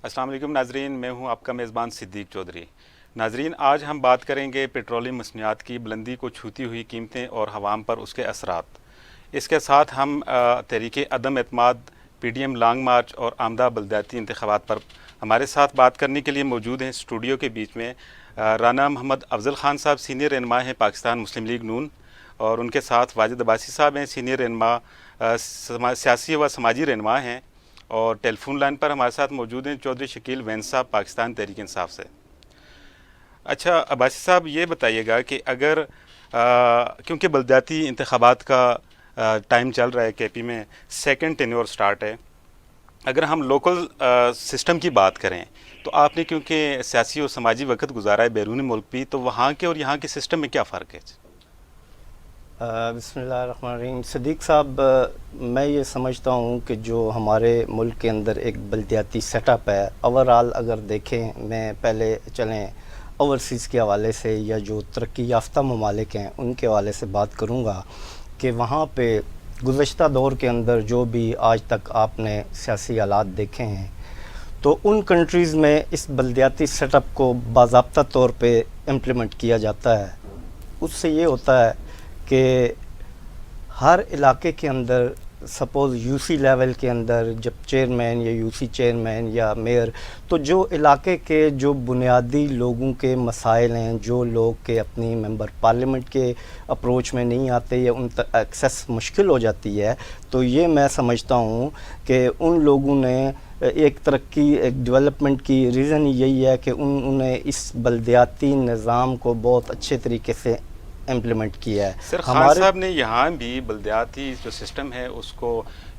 अस्सलाम वालेकुम नाजरीन, मैं हूं आपका मेज़बान सिद्दीक चौधरी। नाजरीन, आज हम बात करेंगे पेट्रोलियम मसनूआत की बुलंदी को छूती हुई कीमतें और हवाम पर उसके असरात। इसके साथ हम तहरीक अदम एतमाद, PDM लॉन्ग मार्च और आमदा बलदियाती इंतखाबात पर हमारे साथ बात करने के लिए मौजूद हैं स्टूडियो के बीच में राना मोहम्मद अफजल ख़ान साहब, सीनियर रहनुमा हैं पाकिस्तान मुस्लिम लीग नून, और उनके साथ वाजिद अब्बासी साहब हैं, सीनियर रहनुमा सियासी व समाजी रहनुमा हैं। और टेलीफोन लाइन पर हमारे साथ मौजूद हैं चौधरी शकील वैन साहब, पाकिस्तान तहरीक इंसाफ से। अच्छा अब्बासी साहब, ये बताइएगा कि अगर क्योंकि बलदियाती इंतखाबात का टाइम चल रहा है, KP में सेकंड टेन्योर स्टार्ट है, अगर हम लोकल सिस्टम की बात करें तो आपने क्योंकि सियासी और समाजी वक्त गुजारा है बैरून मुल्क भी, तो वहाँ के और यहाँ के सिस्टम में क्या फ़र्क है? बिस्मिल्लाहिर्रहमानिर्रहीम। सिद्दीक साहब, मैं ये समझता हूँ कि जो हमारे मुल्क के अंदर एक बलदियाती सेटअप है, ओवरऑल अगर देखें, मैं पहले चलें ओवरसीज़ के हवाले से या जो तरक्की याफ्ता ममालिक हैं उनके हवाले से बात करूँगा कि वहाँ पे गुज़श्ता दौर के अंदर जो भी आज तक आपने सियासी हालात देखे हैं, तो उन कंट्रीज़ में इस बलदियाती सेटअप को बाज़ाब्ता तौर पे इम्प्लीमेंट किया जाता है। उससे ये होता है कि हर इलाके के अंदर सपोज़ UC लेवल के अंदर जब चेयरमैन या UC चेयरमैन या मेयर, तो जो इलाके के जो बुनियादी लोगों के मसाइल हैं, जो लोग के अपनी मेंबर पार्लियामेंट के अप्रोच में नहीं आते या उन तक एक्सेस मुश्किल हो जाती है, तो ये मैं समझता हूँ कि उन लोगों ने एक तरक्की, एक डेवलपमेंट की रीज़न यही है कि उन्होंने इस बलदियाती निज़ाम को बहुत अच्छे तरीके से इम्प्लीमेंट किया है। सर, खान साहब ने यहाँ भी बलदियाती जो सिस्टम है उसको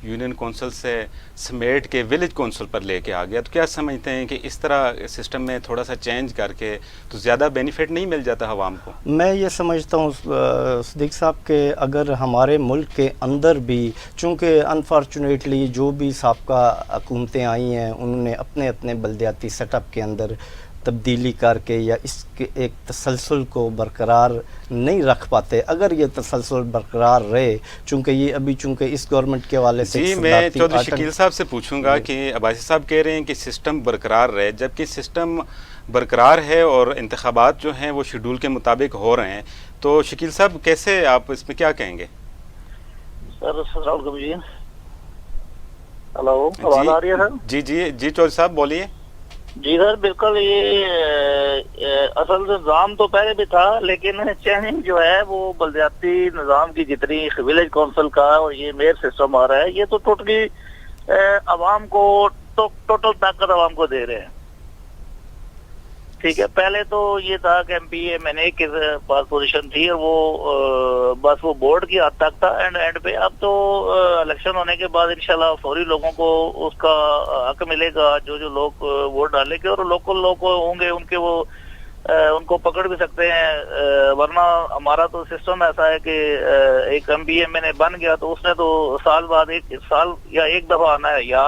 यूनियन कौंसिल से समेट के विलेज कौंसिल पर लेके आ गया, तो क्या समझते हैं कि इस तरह सिस्टम में थोड़ा सा चेंज करके तो ज़्यादा बेनिफिट नहीं मिल जाता आवाम को? मैं ये समझता हूँ सिद्दीक साहब के अगर हमारे मुल्क के अंदर भी, चूँकि अनफॉर्चुनेटली जो भी साबका हुकूमतें आई हैं उन्होंने अपने अपने बलदियाती सेटअप के अंदर तब्दीली करके या इसके एक तसलसल को बरकरार नहीं रख पाते। अगर ये तसलसल बरकरार रहे, चूँकि ये अभी चूँकि इस गवर्नमेंट के हवाले से जी, मैं चौधरी शकील साहब से पूछूंगा कि अब्बासी साहब कह रहे हैं कि सिस्टम बरकरार रहे, जबकि सिस्टम बरकरार है और इंतखाबात जो हैं वो शेड्यूल के मुताबिक हो रहे हैं, तो शकील साहब कैसे, आप इसमें क्या कहेंगे? सर जी, हेलो, आवाज़ आ रही है सर? जी जी जी, चौधरी साहब बोलिए। जी सर, बिल्कुल। ये असल निज़ाम तो पहले भी था, लेकिन चेंजिंग जो है वो बलदियाती निज़ाम की जितनी विलेज काउंसिल का और ये मेयर सिस्टम आ रहा है, ये तो टोटली आवाम को टोटल ताकत आवाम को दे रहे हैं। ठीक है, पहले तो ये था कि MPA के पास पोजीशन थी और वो बस वो बोर्ड की हद तक था एंड पे। अब तो इलेक्शन होने के बाद इंशाल्लाह फौरी लोगों को उसका हक मिलेगा, जो जो लोग वोट डालेंगे, और लोकल लोग होंगे उनके वो उनको पकड़ भी सकते हैं। वरना हमारा तो सिस्टम ऐसा है कि एक MPA बन गया तो उसने तो साल बाद एक साल या एक दफा आना है, या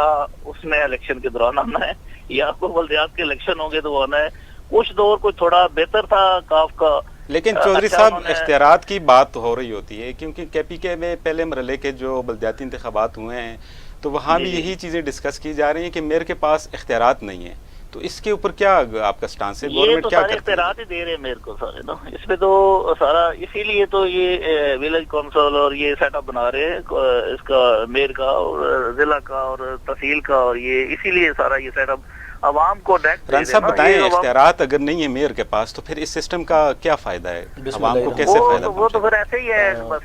उसने इलेक्शन के दौरान आना है, या आपको बल्दियात के इलेक्शन होंगे तो आना है। कुछ दौर को थोड़ा बेहतर था काफ का, लेकिन चौधरी साहब इख्तियारात की बात हो रही होती है, क्योंकि KPK में पहले मरहले के जो बलदियाती इंतखाबात हुए हैं तो वहाँ भी यही चीज़ें डिस्कस की जा रही हैं कि मेयर के पास इख्तियारात नहीं है, तो इसके ऊपर क्या आपका स्टांस है? गवर्नमेंट क्या करती है? इख्तियारात ही दे रहे हैं मेयर को सारे ना, इसमें तो सारा, इसीलिए तो ये विलेज काउंसिल और ये सेटअप बना रहे हैं इसका, मेयर का और जिला का और तहसील का, और ये इसीलिए सारा ये सेटअप आवाम को डायरेक्ट। रन साहब बताएं, इख्तियारात अगर नहीं है मेयर के पास तो फिर इस सिस्टम का क्या फायदा है, आवाम को कैसे फायदा? वो तो फिर ऐसे ही है, बस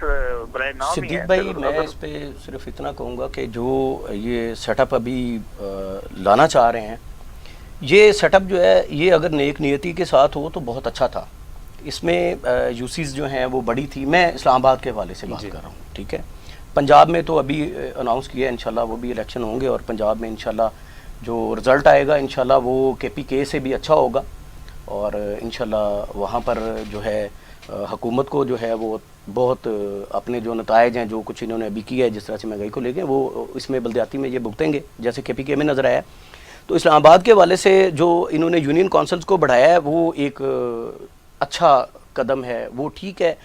ब्रांड नाम ही है। सिद्दीक भाई, मैं इस पे सिर्फ इतना कहूँगा कि जो ये सेटअप अभी लाना चाह रहे हैं, ये सेटअप जो है ये अगर नेक नियति के साथ हो तो बहुत अच्छा था। इसमें UCs जो हैं वो बड़ी थी। मैं इस्लामाबाद के हवाले से बात कर रहा हूँ, ठीक है। पंजाब में तो अभी अनाउंस किया है, इंशाल्लाह वो भी इलेक्शन होंगे और पंजाब में इंशाल्लाह जो रिज़ल्ट आएगा इंशाल्लाह वो KPK से भी अच्छा होगा, और इंशाल्लाह वहाँ पर जो है हुकूमत को जो है वो बहुत अपने जो नतायज हैं, जो कुछ इन्होंने अभी किया है, जिस तरह से महंगाई को लेके, वो इसमें बलदियाती में ये भुगतेंगे जैसे KPK में नज़र आया। तो इस्लामाबाद के हवाले से जो इन्होंने यूनियन काउंसिल्स को बढ़ाया है वो एक अच्छा कदम है, वो ठीक है।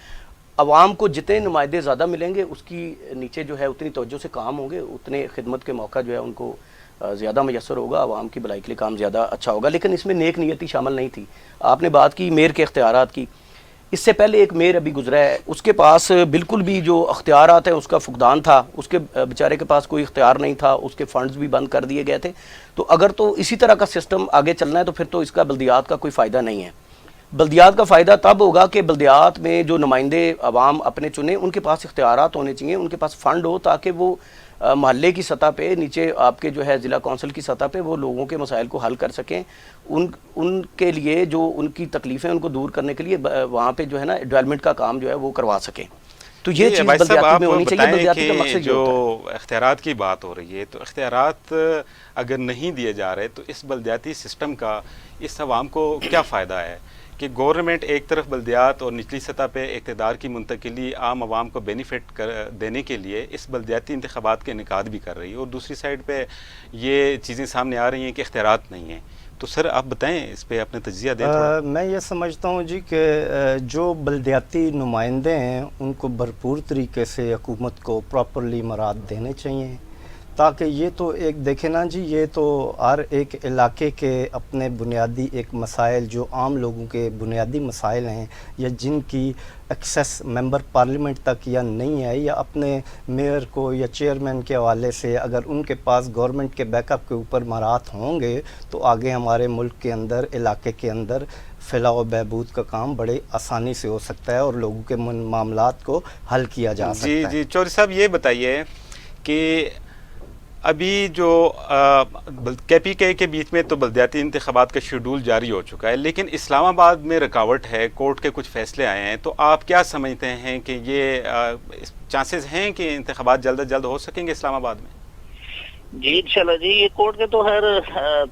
عوام کو جتنے نمائندے زیادہ ملیں گے اس کی نیچے جو ہے اتنی توجہ سے کام ہوں گے، اتنے خدمت کے موقع جو ہے ان کو زیادہ میسر ہوگا، عوام کی بھلائی کے لیے کام زیادہ اچھا ہوگا. لیکن اس میں نیک نیتی شامل نہیں تھی. آپ نے بات کی میئر کے اختیارات کی. اس سے پہلے ایک میئر ابھی گزرا ہے، اس کے پاس بالکل بھی جو اختیارات ہیں اس کا فقدان تھا، اس کے بیچارے کے پاس کوئی اختیار نہیں تھا، اس کے فنڈز بھی بند کر دیے گئے تھے. تو اگر تو اسی طرح کا سسٹم آگے چلنا ہے تو پھر تو اس کا بلدیات کا کوئی فائدہ نہیں ہے. بلدیات کا فائدہ تب ہوگا کہ بلدیات میں جو نمائندے عوام اپنے چنیں ان کے پاس اختیارات ہونے چاہیے، ان کے پاس فنڈ ہو تاکہ وہ محلے کی سطح پہ، نیچے آپ کے جو ہے ضلع کونسل کی سطح پہ وہ لوگوں کے مسائل کو حل کر سکیں. ان کے لیے جو ان کی تکلیفیں ان کو دور کرنے کے لیے وہاں پہ جو ہے نا ڈیولپمنٹ کا کام جو ہے وہ کروا سکیں. تو یہ چیز بلدیاتی میں ہونی چاہیے. بلدیاتی کا مقصد جو اختیارات کی بات ہو رہی ہے، تو اختیارات اگر نہیں دیے جا رہے تو اس بلدیاتی سسٹم کا اس عوام کو کیا فائدہ ہے کہ گورنمنٹ ایک طرف بلدیات اور نچلی سطح پہ اقتدار کی منتقلی عام عوام کو بینیفٹ دینے کے لیے اس بلدیاتی انتخابات کے انعقاد بھی کر رہی ہے، اور دوسری سائڈ پہ یہ چیزیں سامنے آ رہی ہیں کہ اختیارات نہیں ہیں. تو سر آپ بتائیں اس پہ اپنے تجزیہ دیں تھوڑا. میں یہ سمجھتا ہوں جی کہ جو بلدیاتی نمائندے ہیں ان کو بھرپور طریقے سے حکومت کو پراپرلی مراعات دینے چاہیے، تاکہ یہ تو ایک دیکھیں نا جی، یہ تو ہر ایک علاقے کے اپنے بنیادی ایک مسائل جو عام لوگوں کے بنیادی مسائل ہیں، یا جن کی ایکسیس ممبر پارلیمنٹ تک یا نہیں ہے، یا اپنے میئر کو یا چیئرمین کے حوالے سے اگر ان کے پاس گورنمنٹ کے بیک اپ کے اوپر مراعات ہوں گے تو آگے ہمارے ملک کے اندر، علاقے کے اندر فلاح و بہبود کا کام بڑے آسانی سے ہو سکتا ہے اور لوگوں کے معاملات کو حل کیا جا سکتا ہے. جی چودھری صاحب یہ بتائیے کہ ابھی جو کے پی کے بیچ میں تو بلدیاتی انتخابات کا شیڈول جاری ہو چکا ہے، لیکن اسلام آباد میں رکاوٹ ہے، کورٹ کے کچھ فیصلے آئے ہیں. تو آپ کیا سمجھتے ہیں کہ یہ چانسز ہیں کہ انتخابات جلد از جلد ہو سکیں گے اسلام آباد میں؟ جی انشاءاللہ جی، یہ کورٹ کے تو خیر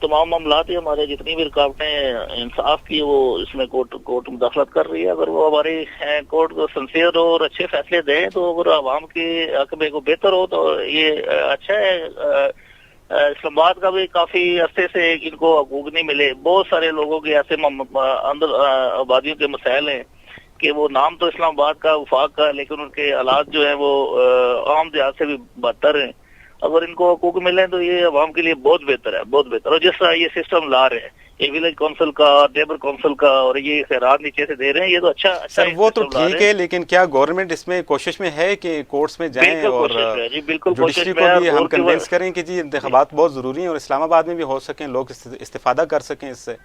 تمام معاملات ہی ہمارے جتنی بھی رکاوٹیں انصاف کی وہ اس میں کورٹ مداخلت کر رہی ہے. اگر وہ ہماری کورٹ کو سنسیئر ہو اور اچھے فیصلے دیں تو اگر عوام کے حق میں کو بہتر ہو تو یہ اچھا ہے. اسلام آباد کا بھی کافی عرصے سے ان کو حقوق نہیں ملے. بہت سارے لوگوں کے ایسے اندر آبادیوں کے مسائل ہیں کہ وہ نام تو اسلام آباد کا وفاق کا، لیکن ان کے حالات جو ہیں وہ عام دیہات سے بھی بدتر ہیں. اگر ان کو حقوق ملیں تو یہ عوام کے لیے بہت بہتر ہے، بہت بہتر. اور جس طرح یہ سسٹم لا رہے ہیں، یہ ولیج کونسل کا، نیبر کونسل کا، اور یہ خیرات نیچے سے دے رہے ہیں، یہ تو اچھا سر وہ تو ٹھیک ہے، لیکن کیا گورنمنٹ اس میں کوشش میں ہے کہ کورٹس میں جائیں اور جوڈیشری کو بھی ہم کنونس کریں کہ جی انتخابات بہت ضروری ہیں اور اسلام آباد میں بھی ہو سکیں، لوگ استفادہ کر سکیں اس سے؟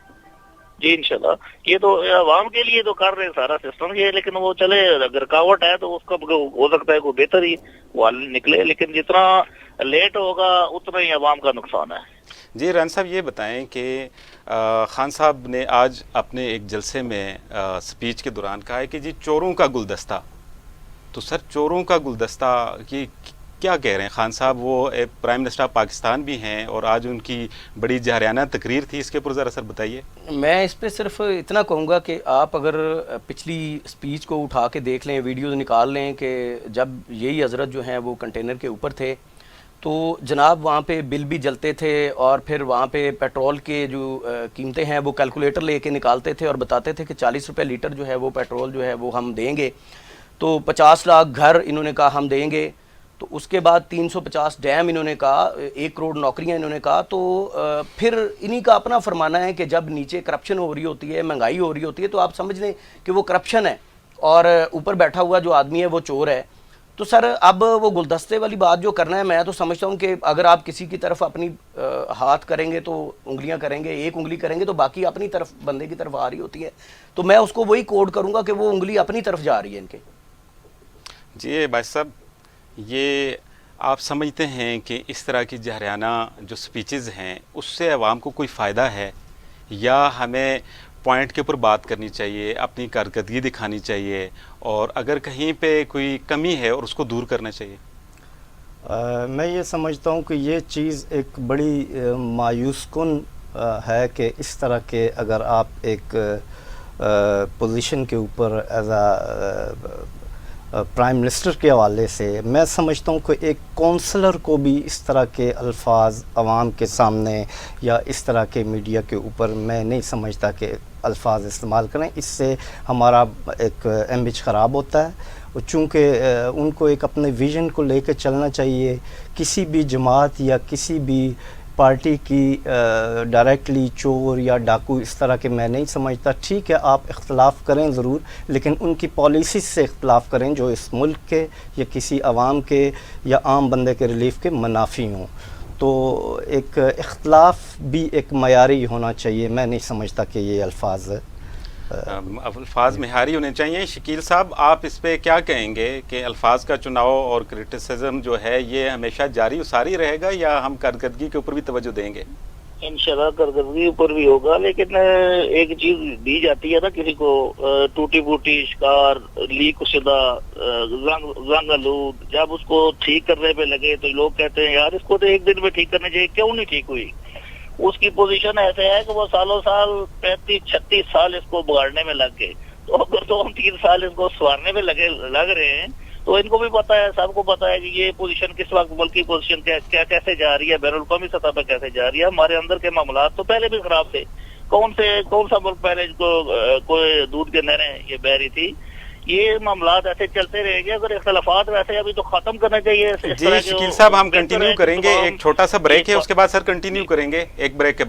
جی انشاءاللہ یہ تو عوام کے لیے تو کر رہے ہیں سارا سسٹم یہ، لیکن وہ چلے اگر رکاوٹ ہے تو اس کا ہو سکتا ہے کوئی بہتر ہی وہ حل نکلے، لیکن جتنا لیٹ ہوگا اتنا ہی عوام کا نقصان ہے. جی رن صاحب یہ بتائیں کہ خان صاحب نے آج اپنے ایک جلسے میں سپیچ کے دوران کہا ہے کہ جی چوروں کا گلدستہ. تو سر چوروں کا گلدستہ یہ کیا کہہ رہے ہیں خان صاحب؟ وہ پرائم منسٹر آف پاکستان بھی ہیں اور آج ان کی بڑی جارحانہ تقریر تھی، اس کے اوپر ذرا سر بتائیے. میں اس پہ صرف اتنا کہوں گا کہ آپ اگر پچھلی سپیچ کو اٹھا کے دیکھ لیں، ویڈیوز نکال لیں کہ جب یہی حضرت جو ہیں وہ کنٹینر کے اوپر تھے تو جناب وہاں پہ بل بھی جلتے تھے، اور پھر وہاں پہ پیٹرول کے جو قیمتیں ہیں وہ کیلکولیٹر لے کے نکالتے تھے اور بتاتے تھے کہ 40 روپے لیٹر جو ہے وہ پیٹرول جو ہے وہ ہم دیں گے. تو 50 لاکھ گھر انہوں نے کہا ہم دیں گے. تو اس کے بعد 350 ڈیم انہوں نے کہا، 1 کروڑ نوکریاں انہوں نے کہا. تو پھر انہی کا اپنا فرمانا ہے کہ جب نیچے کرپشن ہو رہی ہوتی ہے، مہنگائی ہو رہی ہوتی ہے، تو آپ سمجھ لیں کہ وہ کرپشن ہے اور اوپر بیٹھا ہوا جو آدمی ہے وہ چور ہے. تو سر اب وہ گلدستے والی بات جو کرنا ہے، میں تو سمجھتا ہوں کہ اگر آپ کسی کی طرف اپنی ہاتھ کریں گے تو انگلیاں کریں گے، ایک انگلی کریں گے تو باقی اپنی طرف بندے کی طرف آ رہی ہوتی ہے. تو میں اس کو وہی کوڈ کروں گا کہ وہ انگلی اپنی طرف جا رہی ہے ان کے. جی بھائی صاحب، یہ آپ سمجھتے ہیں کہ اس طرح کی جارحانہ جو سپیچز ہیں اس سے عوام کو کوئی فائدہ ہے، یا ہمیں پوائنٹ کے اوپر بات کرنی چاہیے، اپنی کارکردگی دکھانی چاہیے، اور اگر کہیں پہ کوئی کمی ہے اور اس کو دور کرنا چاہیے؟ میں یہ سمجھتا ہوں کہ یہ چیز ایک بڑی مایوس کن ہے کہ اس طرح کے اگر آپ ایک پوزیشن کے اوپر ایز پرائم منسٹر کے حوالے سے، میں سمجھتا ہوں کہ ایک کونسلر کو بھی اس طرح کے الفاظ عوام کے سامنے یا اس طرح کے میڈیا کے اوپر میں نہیں سمجھتا کہ الفاظ استعمال کریں. اس سے ہمارا ایک امیج خراب ہوتا ہے चूँकि उनको एक अपने विज़न को लेकर चलना चाहिए। किसी भी जमात या किसी भी पार्टी की डायरेक्टली चोर या डाकू इस तरह के मैं नहीं समझता। ठीक है, आप इख्तलाफ करें ज़रूर, लेकिन उनकी पॉलिसी से इख्तलाफ करें जो इस मुल्क के या किसी आवाम के या आम बंदे के रिलीफ के मुनाफी हों। तो एक इख्तलाफ भी एक मयारी होना चाहिए। मैं नहीं समझता कि ये अल्फाज अल्फाज मेहारी होने चाहिए। शकील साहब, आप इस पे क्या कहेंगे कि अल्फाज का चुनाव और क्रिटिसिज्म जो है ये हमेशा जारी सारी रहेगा या हम कारकर्दगी के ऊपर भी तवज्जो देंगे? इंशाल्लाह कारकर्दगी ऊपर भी होगा, लेकिन एक चीज दी जाती है ना किसी को, टूटी फूटी शिकार, लीक शुदा, जंग आलूद, जब उसको ठीक करने पे लगे तो लोग कहते हैं यार इसको तो एक दिन में ठीक करना चाहिए, क्यों नहीं ठीक हुई? उसकी पोजीशन ऐसे है कि वो सालों साल 35-36 साल इसको बिगाड़ने में लग गए। तो अगर तो हम 3 साल इसको संवारने में लग रहे हैं, तो इनको भी पता है, सबको पता है कि ये पोजीशन किस वक्त मुल्क की पोजीशन क्या कैसे जा रही है, बैनुल अक़वामी सतह पर कैसे जा रही है। हमारे अंदर के मामला तो पहले भी खराब थे। कौन सा मुल्क पहले कोई दूध के नहरें ये बह रही थी? ये मामलात ऐसे चलते रहेंगे। अगर इख्तलाफात वैसे अभी तो खत्म करना चाहिए। जी शकील साहब, हम कंटिन्यू करेंगे। एक छोटा सा ब्रेक है, उसके बाद सर कंटिन्यू करेंगे एक ब्रेक के बाद।